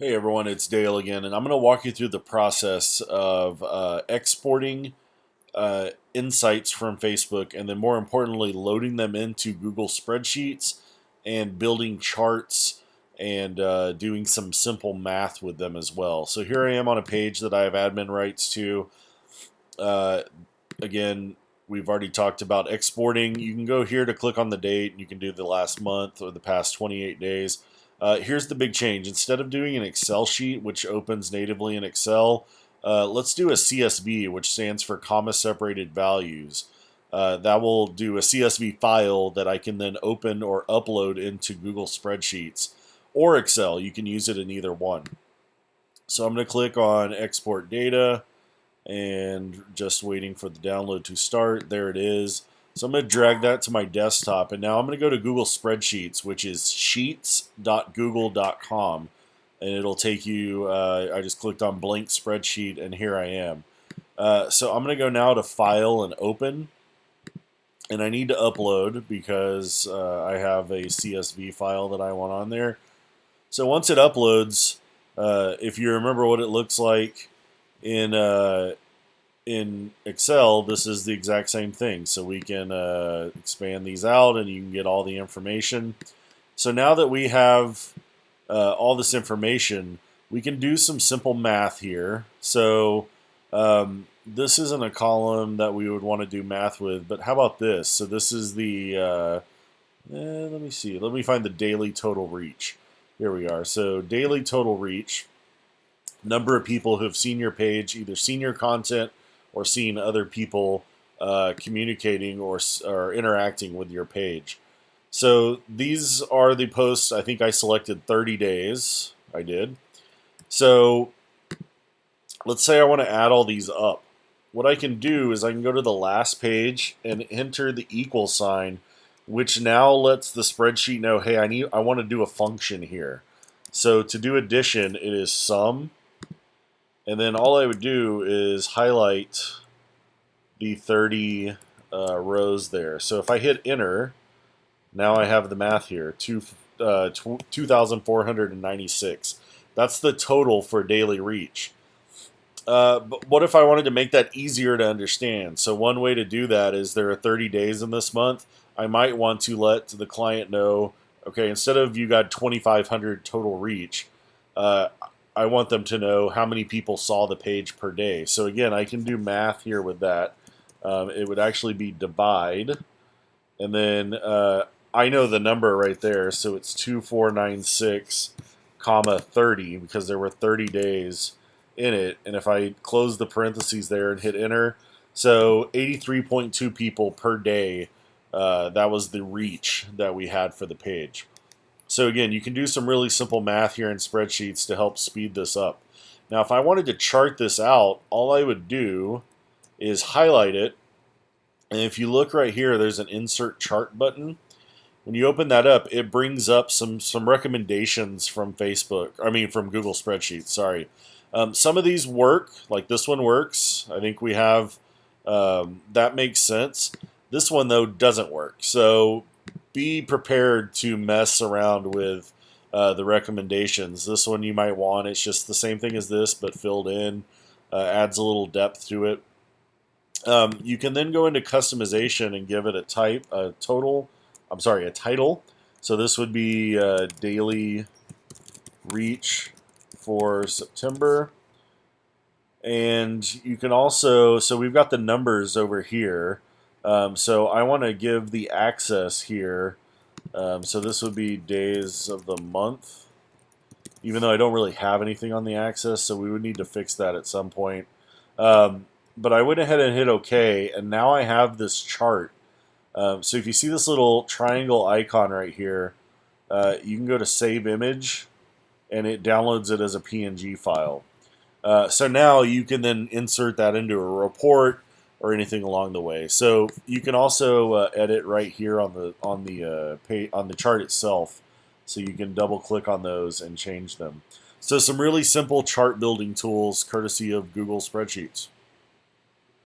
Hey everyone, it's Dale again, and I'm going to walk you through the process of exporting insights from Facebook and then, more importantly, loading them into Google Spreadsheets and building charts and doing some simple math with them as well. So, here I am on a page that I have admin rights to. Uh, Again, we've already talked about exporting. You can go here to click on the date, and you can do the last month or the past 28 days. Here's the big change. Instead of doing an Excel sheet, which opens natively in Excel, let's do a CSV, which stands for comma separated values. That will do a CSV file that I can then open or upload into Google Spreadsheets or Excel. You can use it in either one. So I'm going to click on Export Data and just waiting for the download to start. There it is. So I'm going to drag that to my desktop, and now I'm going to go to Google Spreadsheets, which is sheets.google.com, and it'll take you, I just clicked on blank spreadsheet, and here I am. So I'm going to go now to File and Open, and I need to upload because I have a CSV file that I want on there. So once it uploads, if you remember what it looks like in Excel, this is the exact same thing. So we can expand these out, and you can get all the information. So now that we have all this information, we can do some simple math here. So this isn't a column that we would want to do math with, but how about this? So this is the, let me see. Let me find the daily total reach. Here we are. So daily total reach, number of people who have seen your page, either seen your content or seen other people communicating or interacting with your page. So these are the posts. I think I selected 30 days. I did. So let's say I want to add all these up. What I can do is I can go to the last page and enter the equal sign, which now lets the spreadsheet know, hey, I want to do a function here. So to do addition, it is sum. And then all I would do is highlight the 30 rows there. So if I hit enter, now I have the math here, 2,496. That's the total for daily reach. But what if I wanted to make that easier to understand? So one way to do that is there are 30 days in this month. I might want to let the client know, okay, instead of you got 2,500 total reach, I want them to know how many people saw the page per day. So again, I can do math here with that. It would actually be divide. And then I know the number right there. So it's 2,496, comma 30, because there were 30 days in it. And if I close the parentheses there and hit enter, so 83.2 people per day, that was the reach that we had for the page. So again, you can do some really simple math here in spreadsheets to help speed this up. Now, if I wanted to chart this out, all I would do is highlight it. And if you look right here, there's an insert chart button. When you open that up, it brings up some recommendations from from Google Spreadsheets, sorry. Some of these work, like this one works. I think we have, that makes sense. This one, though, doesn't work. So be prepared to mess around with the recommendations. This one you might want. It's just the same thing as this, but filled in. Adds a little depth to it. You can then go into customization and give it a title. So this would be daily reach for September. And you can also, so we've got the numbers over here. So I want to give the access here. So this would be days of the month, even though I don't really have anything on the access, so we would need to fix that at some point. But I went ahead and hit OK, and now I have this chart. So if you see this little triangle icon right here, you can go to Save Image, and it downloads it as a PNG file. So now you can then insert that into a report or anything along the way. So you can also edit right here on the chart itself. So you can double click on those and change them. So some really simple chart building tools courtesy of Google Spreadsheets.